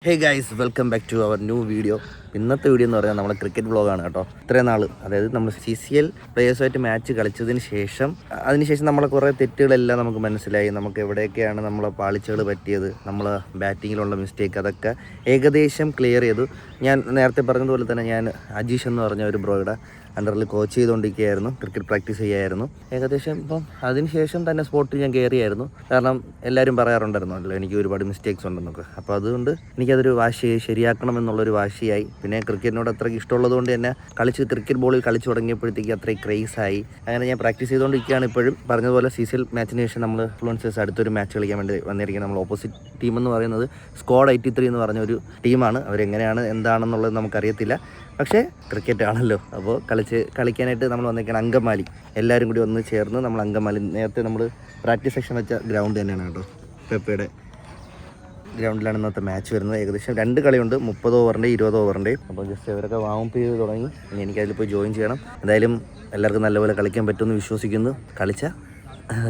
Hey guys, welcome back to our new video. ഇന്നത്തെ video എന്ന് പറഞ്ഞാൽ നമ്മുടെ ക്രിക്കറ്റ് വ്ളോഗാണ് കേട്ടോ. ഇത്രയും നാൾ, അതായത് നമ്മൾ CCL പ്ലേയേഴ്സുമായിട്ട് മാച്ച് കളിച്ചതിന് ശേഷം നമ്മളെ കുറേ തെറ്റുകളെല്ലാം നമുക്ക് മനസ്സിലായി. നമുക്ക് എവിടെയൊക്കെയാണ് നമ്മളെ പാളിച്ചകൾ പറ്റിയത്, നമ്മൾ ബാറ്റിങ്ങിലുള്ള മിസ്റ്റേക്ക്, അതൊക്കെ ഏകദേശം ക്ലിയർ ചെയ്തു. ഞാൻ നേരത്തെ പറഞ്ഞതുപോലെ തന്നെ ഞാൻ അജീഷ് എന്ന് പറഞ്ഞ ഒരു ബ്രോയുടെ അണ്ടറിൽ കോച്ച് ചെയ്തുകൊണ്ടിരിക്കുകയായിരുന്നു, ക്രിക്കറ്റ് പ്രാക്ടീസ് ചെയ്യായിരുന്നു. ഏകദേശം ഇപ്പം അതിനുശേഷം തന്നെ സ്പോട്ടിൽ ഞാൻ കയറിയായിരുന്നു. കാരണം എല്ലാവരും പറയാറുണ്ടായിരുന്നല്ലോ എനിക്ക് ഒരുപാട് മിസ്റ്റേക്സ് ഉണ്ടെന്നൊക്കെ. അപ്പോൾ അതുകൊണ്ട് എനിക്കതൊരു വാശിയായി, ശരിയാക്കണമെന്നുള്ളൊരു വാശിയായി. പിന്നെ ക്രിക്കറ്റിനോട് അത്രയ്ക്ക് ഇഷ്ടമുള്ളത് കൊണ്ട് തന്നെ ക്രിക്കറ്റ് ബോളിൽ കളിച്ച് തുടങ്ങിയപ്പോഴത്തേക്ക് അത്രയും ക്രേസായി. അങ്ങനെ ഞാൻ പ്രാക്ടീസ് ചെയ്തുകൊണ്ടിരിക്കുകയാണ് ഇപ്പോഴും. പറഞ്ഞതുപോലെ CCL മാച്ചിന് ശേഷം നമ്മൾ ഇൻഫ്ലുവൻസേഴ്സ് അടുത്തൊരു മാച്ച് കളിക്കാൻ വേണ്ടി വന്നിരിക്കുന്നത്. നമ്മൾ ഓപ്പോസിറ്റ് ടീം എന്ന് പറയുന്നത് സ്ക്വാഡ് 83 എന്ന് പറഞ്ഞ ഒരു ടീമാണ്. അവരെങ്ങനെയാണ് എന്താണെന്നുള്ളത് നമുക്കറിയത്തില്ല. പക്ഷേ ക്രിക്കറ്റ് ആണല്ലോ, അപ്പോൾ കളിക്കാനായിട്ട് നമ്മൾ വന്നിരിക്കണം അങ്കമാലി. എല്ലാവരും കൂടി ഒന്ന് ചേർന്ന് നമ്മൾ അങ്കമാലി, നേരത്തെ നമ്മൾ പ്രാക്ടീസ് സെക്ഷൻ വെച്ച ഗ്രൗണ്ട് തന്നെയാണ് കേട്ടോ, പെപ്പയുടെ ഗ്രൗണ്ടിലാണ് ഇന്നത്തെ മാച്ച് വരുന്നത്. ഏകദേശം 2 കളിയുണ്ട്, 30 ഓവറിൻ്റെ 20 ഓവറിൻ്റെ. അപ്പോൾ ജസ്റ്റ് അവരൊക്കെ വാം ചെയ്ത് തുടങ്ങി. ഇനി എനിക്കതിൽ പോയി ജോയിൻ ചെയ്യണം. എന്തായാലും എല്ലാവർക്കും നല്ലപോലെ കളിക്കാൻ പറ്റുമെന്ന് വിശ്വസിക്കുന്നു. കളിച്ചാൽ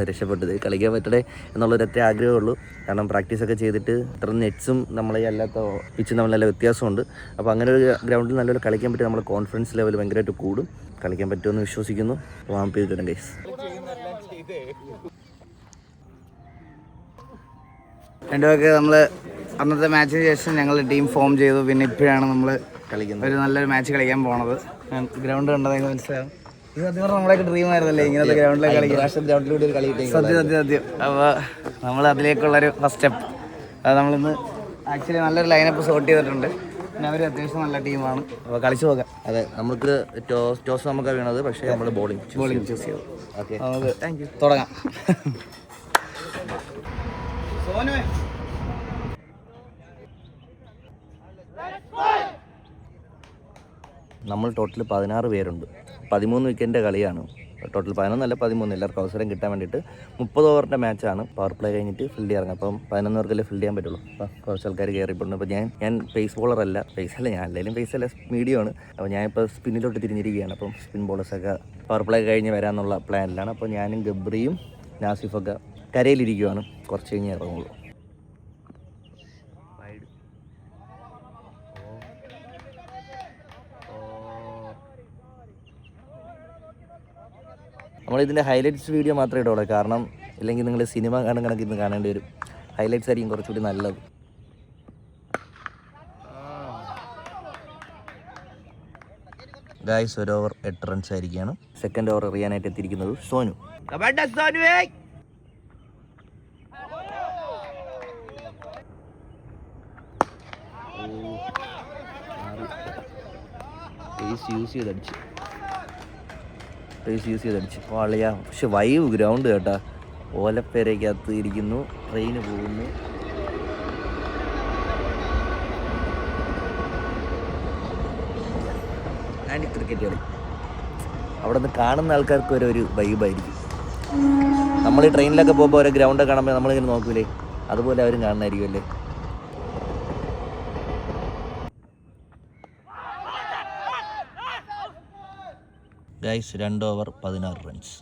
രക്ഷപ്പെട്ടത്, കളിക്കാൻ പറ്റണേ എന്നുള്ളൊരൊറ്റ ആഗ്രഹമുള്ളൂ. കാരണം പ്രാക്ടീസൊക്കെ ചെയ്തിട്ട് ഇത്ര നെറ്റ്സും നമ്മളെ അല്ലാത്ത പിച്ചും തമ്മിൽ നല്ല വ്യത്യാസമുണ്ട്. അപ്പോൾ അങ്ങനെ ഒരു ഗ്രൗണ്ടിൽ നല്ലപോലെ കളിക്കാൻ പറ്റി നമ്മുടെ കോൺഫിഡൻസ് ലെവൽ ഭയങ്കരമായിട്ട് കൂടും. കളിക്കാൻ പറ്റുമെന്ന് വിശ്വസിക്കുന്നു. വാം ചെയ്തിട്ടുണ്ട് ഗൈസ്. രണ്ടുപേർക്ക് നമ്മൾ അന്നത്തെ മാച്ചിന് ശേഷം ഞങ്ങൾ ടീം ഫോം ചെയ്തു. പിന്നെ ഇപ്പോഴാണ് നമ്മൾ കളിക്കുന്നത്, ഒരു നല്ലൊരു മാച്ച് കളിക്കാൻ പോണത്. ഗ്രൗണ്ട് കണ്ടതെങ്കിൽ മനസ്സിലാവും. ഇത് സത്യം പറഞ്ഞാൽ നമ്മളൊക്കെ ഡ്രീം ആയിരുന്നല്ലേ ഇങ്ങനത്തെ ഗ്രൗണ്ടിലേക്ക് കളിക്കാൻ. സത്യം. അപ്പോൾ നമ്മൾ അതിലേക്കുള്ളൊരു ഫസ്റ്റ് സ്റ്റെപ്പ്. അത് നമ്മളിന്ന് ആക്ച്വലി നല്ലൊരു ലൈനപ്പ് സോർട്ട് ചെയ്തിട്ടുണ്ട്. പിന്നെ അവർ അത്യാവശ്യം നല്ല ടീമാണ്. അപ്പോൾ കളിച്ചു നോക്കാം. അതെ, നമുക്ക് ടോസ് നമുക്ക് വീണത്, പക്ഷേ നമ്മൾ ബോളിംഗ് ചൂസ് ചെയ്തു. ഓക്കെ, നമുക്ക് താങ്ക് യു. തുടങ്ങാം. നമ്മൾ ടോട്ടൽ 16 പേരുണ്ട്. 13 വിക്കറ്റിൻ്റെ കളിയാണ്. ടോട്ടൽ 11 അല്ല 13, എല്ലാവർക്കും അവസരം കിട്ടാൻ വേണ്ടിയിട്ട്. 30 ഓവറിൻ്റെ മാച്ചാണ്. പവർ പ്ലേ കഴിഞ്ഞിട്ട് ഫീൽഡ് ഇറങ്ങും. അപ്പം 11 പേർക്കല്ലേ ഫീൽഡ് ചെയ്യാൻ പറ്റുള്ളൂ. അപ്പം കുറച്ച് ആൾക്കാർ കയറിയിട്ടുണ്ട്. അപ്പോൾ ഞാൻ പേസ് ബോളറല്ല, ഞാൻ അല്ലെങ്കിലും പേസല്ല, മീഡിയമാണ്. അപ്പോൾ ഞാനിപ്പോൾ സ്പിന്നിലോട്ട് തിരിഞ്ഞിരിക്കുകയാണ്. അപ്പം സ്പിൻ ബോളേഴ്സൊക്കെ പവർ പ്ലേ കഴിഞ്ഞ് വരാമെന്നുള്ള പ്ലാനിലാണ്. അപ്പോൾ ഞാനും ഗബ്രിയും നാസിഫൊക്കെ കരയിലിരിക്കുകയാണ്. കുറച്ച് കഴിഞ്ഞ് ഇറങ്ങുള്ളൂ. നമ്മളിതിൻ്റെ ഹൈലൈറ്റ്സ് വീഡിയോ മാത്രമേ ഇടുള്ളൂ. കാരണം ഇല്ലെങ്കിൽ നിങ്ങൾ സിനിമ കണക്കിന്ന് കാണേണ്ടി വരും. ഹൈലൈറ്റ്സ് ആയിരിക്കും കുറച്ചുകൂടി നല്ലത്. ഗായ്സ്, ഒരു ഓവർ 8 റൺസ് ആയിരിക്കുകയാണ്. സെക്കൻഡ് ഓവർ എറിയാനായിട്ട് എത്തിയിരിക്കുന്നത് സോനു. യൂസ് ചെയ്തടിച്ച് വളയാ. പക്ഷെ വൈവ് ഗ്രൗണ്ട് കേട്ടാ, ഓലപ്പേരയ്ക്കകത്ത് ഇരിക്കുന്നു, ട്രെയിന് പോകുന്നു. ആൻഡ് ക്രിക്കറ്റ് കളി അവിടെ നിന്ന് കാണുന്ന ആൾക്കാർക്ക് ഒരു വൈബായിരിക്കും. നമ്മൾ ഈ ട്രെയിനിലൊക്കെ പോകുമ്പോൾ ഓരോ ഗ്രൗണ്ടൊക്കെ കാണുമ്പോൾ നമ്മളിങ്ങനെ നോക്കൂലേ, അതുപോലെ അവരും കാണുന്നതായിരിക്കും അല്ലേ. Guys, 2 over 16 runs.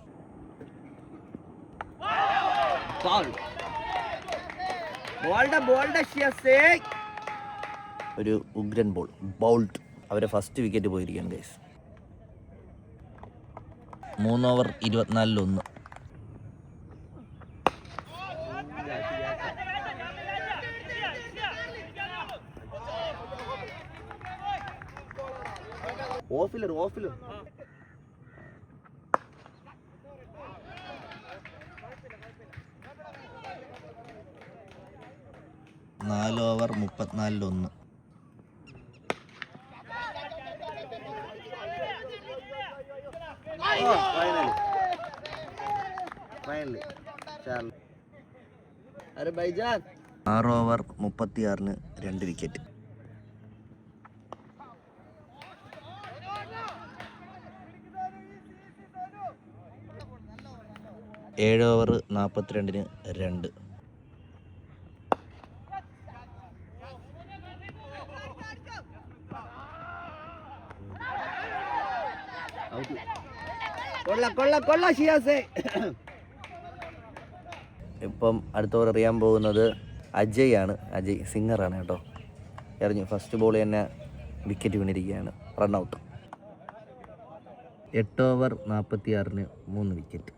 ഒരു ഉഗ്രൻ ബോൾ, ബൗൾട്ട്. അവരെ ഫസ്റ്റ് വിക്കറ്റ് പോയിരിക്കുകയാണ് ഗൈസ്. 3 ഓവർ 24-1. ഓഫിലർ 4 ഓവർ 34-1. അരെ ബൈജാൻ. 6 ഓവർ 36-ന് 2 വിക്കറ്റ്. ഏഴ് ഓവർ 42-ന് 2. കൊള്ള ഷിയാസേ. ഇപ്പം അടുത്ത ഓവർ എറിയാൻ പോകുന്നത് അജയ് ആണ്. അജയ് സിംഗറാണ് കേട്ടോ. എറിഞ്ഞു. ഫസ്റ്റ് ബോൾ തന്നെ വിക്കറ്റ് വീണിരിക്കുകയാണ്. റൺഔട്ട്. 8 ഓവർ 46-ന് 3 വിക്കറ്റ്.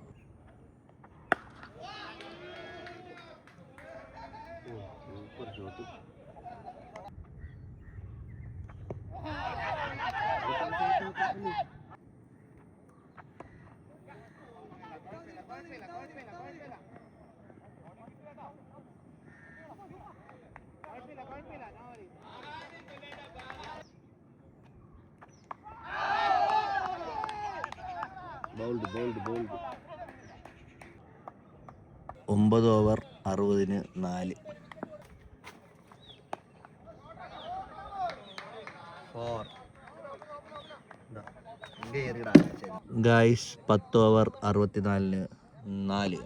ബോൾഡ്. 9 ഓവർ 60-ന് 4. ഗായ്സ് 10 ഓവർ 64-ന് 4.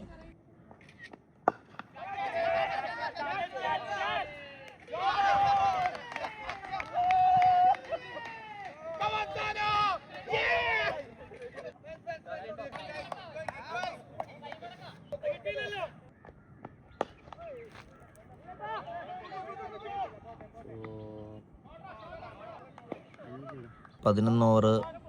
പതിനൊന്ന് ഓവർ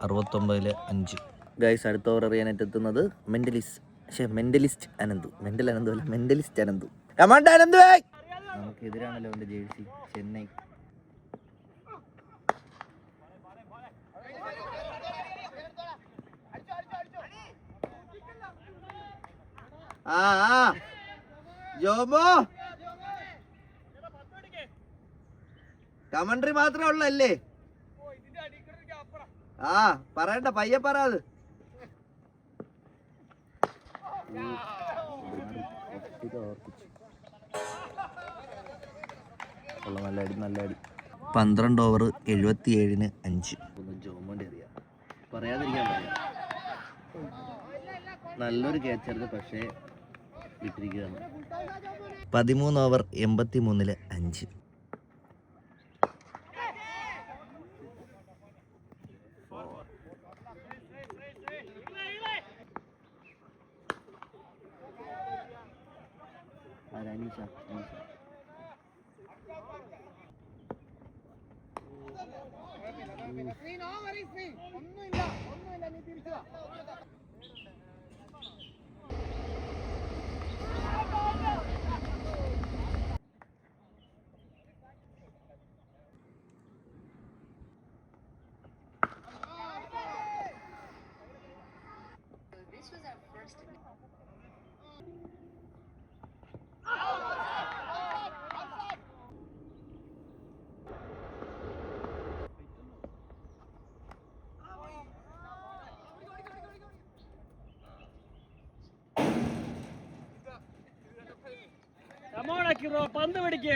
69-ല് 5. ഗൈസ് അടുത്ത ഓവർ എറിയാനായിട്ട് എത്തുന്നത് മെന്റലിസ്റ്റ് അനന്തു. മെന്റലിസ്റ്റ് അനന്തു. നമുക്കെതിരാണല്ലോ അവൻ്റെ ജേഴ്സി. ചെന്നൈ. ജോബോ കമൻട്രി മാത്രമേ ഉള്ളല്ലേ? പറയണ്ട, പയ്യെ പറ. അത് നല്ല അടി. 12 ഓവർ 77-ന് 5. ജോമോന്റെ അറിയാം, പറയാതിരിക്കാൻ പറയാം. നല്ലൊരു ക്യാച്ചായിരുന്നു, പക്ഷേ വിട്ടിരിക്കുകയാണ്. 13 ഓവർ 83-ല് 5. പന്ത് പിടിക്കേ.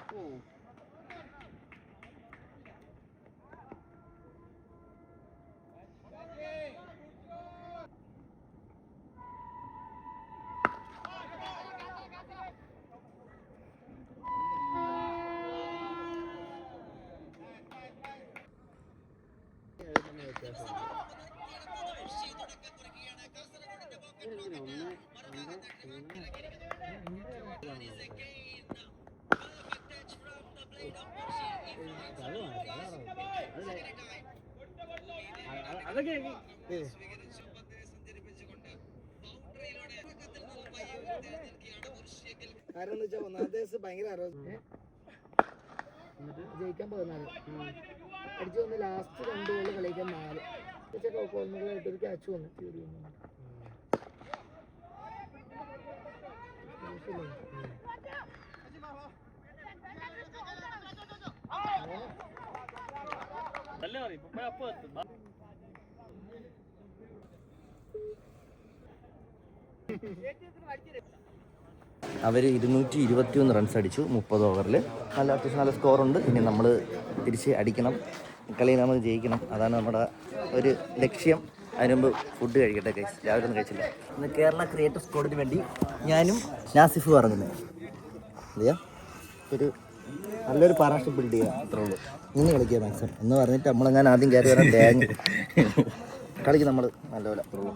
കാരണം എന്ന് വെച്ചാൽ ഒന്നാമത്തെ ദിവസം ഭയങ്കര ജയിക്കാൻ 14 അടിച്ചു വന്ന് ലാസ്റ്റ് 2 ഗോള് കളിക്കാൻ 4 കോർണറിലായിട്ട് ഒരു ക്യാച്ച് വന്നു. അവർ 221 റൺസ് അടിച്ചു 30 ഓവറിൽ. അത്യാവശ്യം നല്ല സ്കോറുണ്ട്. ഇനി നമ്മൾ തിരിച്ച് അടിക്കണം, കളിയിൽ നമുക്ക് ജയിക്കണം. അതാണ് നമ്മുടെ ഒരു ലക്ഷ്യം. അതിന് മുമ്പ് ഫുഡ് കഴിക്കട്ടെ ഗൈസ്. രാവിലെ ഒന്നും കഴിച്ചില്ല. ഇന്ന് കേരള ക്രിയേറ്റീവ് സ്ക്വാഡിന് വേണ്ടി ഞാനും നാസിഫ് ഇറങ്ങുന്നത്. അതെയാ ഒരു നല്ലൊരു പാർട്ണർഷിപ്പ് ബിൽഡ് ചെയ്യുക, അത്രേ ഉള്ളൂ. നിന്ന് കളിക്കുക മാക്സിമം എന്ന് പറഞ്ഞിട്ട് നമ്മളെങ്ങനെ ആദ്യം കയറി വരാൻ തേങ്ങ കളിക്കും നമ്മൾ നല്ലപോലെ, അത്രേ ഉള്ളൂ.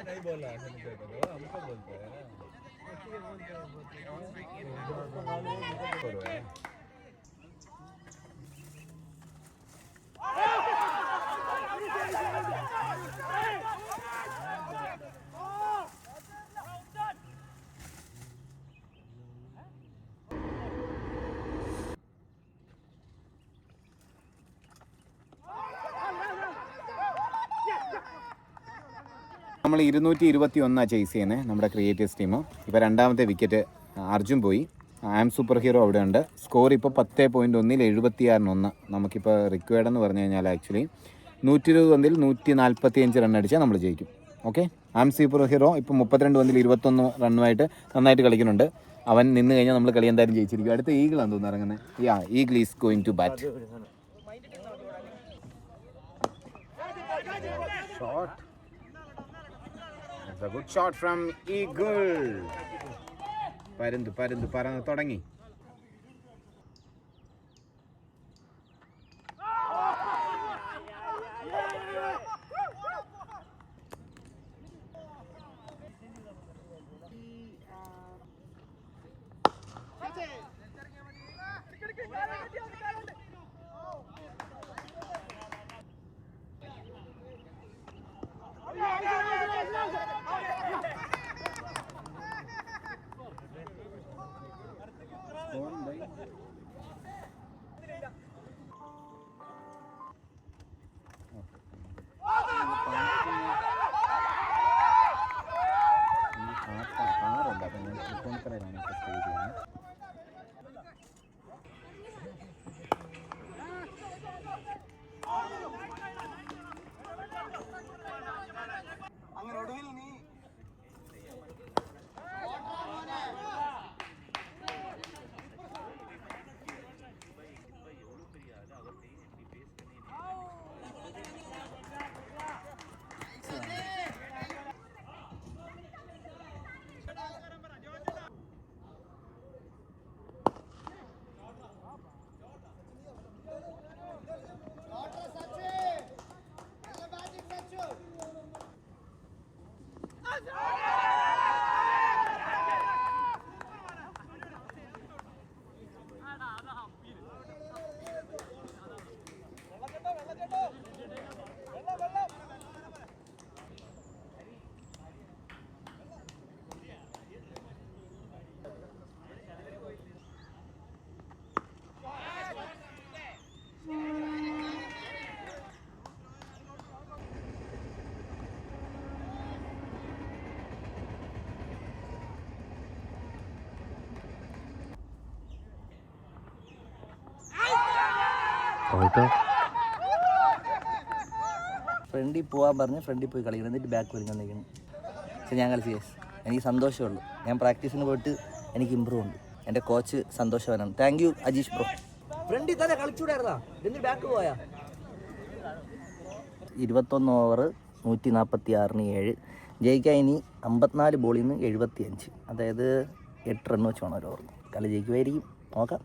नहीं बोला हमको बोलते हैं ना। നമ്മൾ 221 ചേസ് ചെയ്യുന്നത് നമ്മുടെ ക്രിയേറ്റീവ്സ് ടീം. ഇപ്പോൾ രണ്ടാമത്തെ വിക്കറ്റ് അർജുൻ പോയി. ആം സൂപ്പർ ഹീറോ അവിടെ ഉണ്ട്. സ്കോർ ഇപ്പോൾ 10.1 76-1. നമുക്കിപ്പോൾ റിക്വയർഡ് എന്ന് പറഞ്ഞു കഴിഞ്ഞാൽ ആക്ച്വലി 120 പന്തിൽ 145 റൺ അടിച്ചാൽ നമ്മൾ ജയിക്കും. ഓക്കെ, ആം സൂപ്പർ ഹീറോ ഇപ്പോൾ 32 പന്തിൽ 21 റണ്ണുമായിട്ട് നന്നായിട്ട് കളിക്കുന്നുണ്ട്. അവൻ നിന്ന് കഴിഞ്ഞാൽ നമ്മൾ കളി എന്തായാലും ജയിച്ചിരിക്കും. അടുത്ത ഈഗിളാണ് തോന്നുന്നു ഇറങ്ങുന്നത്. Yeah, Eagle is going to bat. Shot, a good shot from Eagle. പരന്ത് പറന്ന് തുടങ്ങി. ഫ്രണ്ടിൽ പോകാൻ പറഞ്ഞ് ഫ്രണ്ടിൽ പോയി കളിക്കണം, എന്നിട്ട് ബാക്ക് വലിക്കൊണ്ടിരിക്കണം. പക്ഷെ ഞാൻ കളിച്ച് കേസ് എനിക്ക് സന്തോഷമുള്ളൂ. ഞാൻ പ്രാക്ടീസിന് പോയിട്ട് എനിക്ക് ഇമ്പ്രൂവ് ഉണ്ട്. എൻ്റെ കോച്ച് സന്തോഷവാനാണ്. Thank you Ajeesh bro. ഫ്രണ്ടിൽ തന്നെ കളിച്ചുകൂടായിരുന്നാ, എന്നിട്ട് ബാക്ക് പോയാ. 21 ഓവർ 146 ജയിക്കാൻ ഇനി 54 ബോളിൽ നിന്ന് 75, അതായത് 8 റൺ വെച്ച് വേണം ഒരു ഓവർ. കളി ജയിക്കുമായിരിക്കും, നോക്കാം.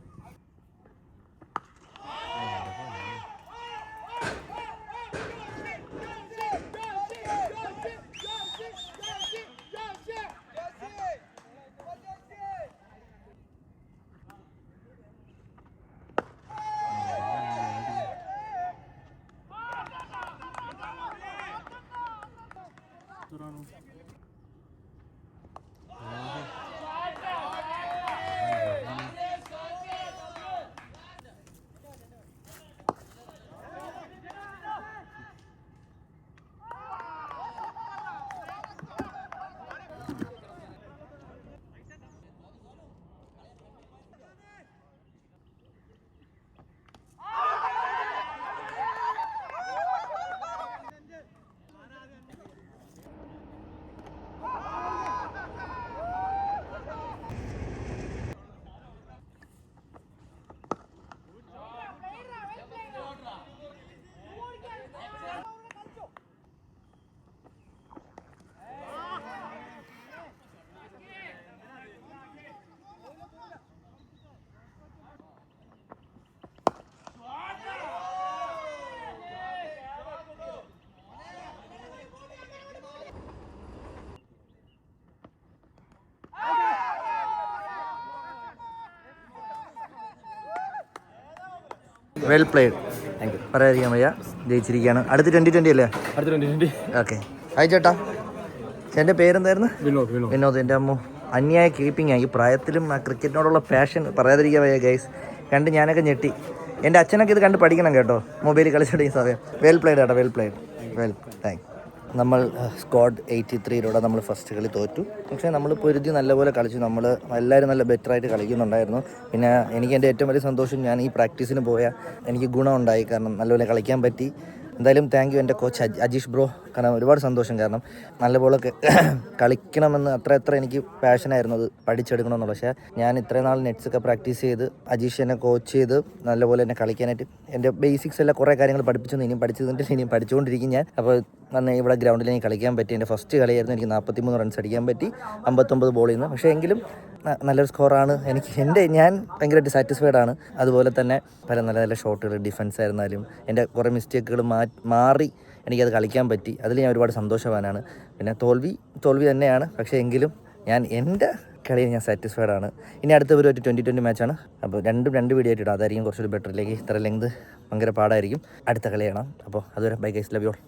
Well played. Thank you. പറയാതിരിക്കാൻ വയ്യ, ജയിച്ചിരിക്കുകയാണ്. അടുത്ത് 2020 അല്ലേ? ഓക്കെ. ഹായ് ചേട്ടാ, എൻ്റെ പേരെന്തായിരുന്നു? വിനോദ്. എൻ്റെ അമ്മ അന്യായ കീപ്പിംഗ് ആയി. പ്രായത്തിലും ആ ക്രിക്കറ്റിനോടുള്ള പാഷൻ പറയാതിരിക്കാൻ വയ്യ ഗൈസ്. കണ്ട് ഞാനൊക്കെ ഞെട്ടി. എൻ്റെ അച്ഛനൊക്കെ ഇത് കണ്ട് പഠിക്കണം കേട്ടോ, മൊബൈലിൽ കളിച്ചിട്ട് ഈ സമയം. വെൽ പ്ലേഡ് കേട്ടോ, വെൽ പ്ലേഡ്. Thank you. നമ്മൾ സ്ക്വാഡ് 83 നമ്മൾ ഫസ്റ്റ് കളി തോറ്റു. പക്ഷേ നമ്മൾ പൊരുതി നല്ലപോലെ കളിച്ചു. നമ്മൾ എല്ലാവരും നല്ല ബെറ്ററായിട്ട് കളിക്കുന്നുണ്ടായിരുന്നു. പിന്നെ എനിക്ക് എൻ്റെ ഏറ്റവും വലിയ സന്തോഷം, ഞാൻ ഈ പ്രാക്ടീസിന് പോയാൽ എനിക്ക് ഗുണമുണ്ടായി, കാരണം നല്ലപോലെ കളിക്കാൻ പറ്റി. എന്തായാലും താങ്ക് യു എൻ്റെ കോച്ച് അജീഷ് ബ്രോ. കാരണം ഒരുപാട് സന്തോഷം, കാരണം നല്ലപോലെ കളിക്കണമെന്ന് അത്ര എനിക്ക് പാഷനായിരുന്നു അത് പഠിച്ചെടുക്കണമെന്നുള്ളത്. പക്ഷേ ഞാൻ ഇത്രയും നാൾ നെറ്റ്സൊക്കെ പ്രാക്ടീസ് ചെയ്ത് അജീഷ് എന്നെ കോച്ച് ചെയ്ത് നല്ലപോലെ എന്നെ കളിക്കാനായിട്ട് എൻ്റെ ബേസിക്സ് എല്ലാം കുറേ കാര്യങ്ങൾ പഠിപ്പിച്ചു. ഇനിയും പഠിച്ചതിൻ്റെ ഇനിയും പഠിച്ചുകൊണ്ടിരിക്കും ഞാൻ. അപ്പോൾ വന്ന് ഇവിടെ ഗ്രൗണ്ടിൽ എനിക്ക് കളിക്കാൻ പറ്റി. എൻ്റെ ഫസ്റ്റ് കളിയായിരുന്നു. എനിക്ക് 43 റൺസ് അടിക്കാൻ പറ്റി 59 ബോളിൽ നിന്ന്. പക്ഷേ എങ്കിലും നല്ലൊരു സ്കോറാണ്. ഞാൻ ഭയങ്കരമായിട്ട് സാറ്റിസ്ഫൈഡ് ആണ്. അതുപോലെ തന്നെ പല നല്ല നല്ല ഷോട്ടുകൾ, ഡിഫൻസ് ആയിരുന്നാലും എൻ്റെ കുറേ മിസ്റ്റേക്കുകൾ മാറി എനിക്കത് കളിക്കാൻ പറ്റി. അതിൽ ഞാൻ ഒരുപാട് സന്തോഷവാനാണ്. പിന്നെ തോൽവി തന്നെയാണ്, പക്ഷേ എങ്കിലും എൻ്റെ കളിയിൽ ഞാൻ സാറ്റിസ്ഫൈഡ് ആണ്. ഇനി അടുത്ത ഒരു 2020 മാച്ചാണ്. അപ്പോൾ രണ്ട് വീഡിയോ ആയിട്ട് ഇടാം, അതായിരിക്കും കുറച്ചൊരു ബെറ്ററിലേക്ക്. ഇത്ര ലെങ്ത് ഭയങ്കര പാടായിരിക്കും. അടുത്ത കളി കാണാം. അപ്പോൾ അതുവരെ bye guys, love you all.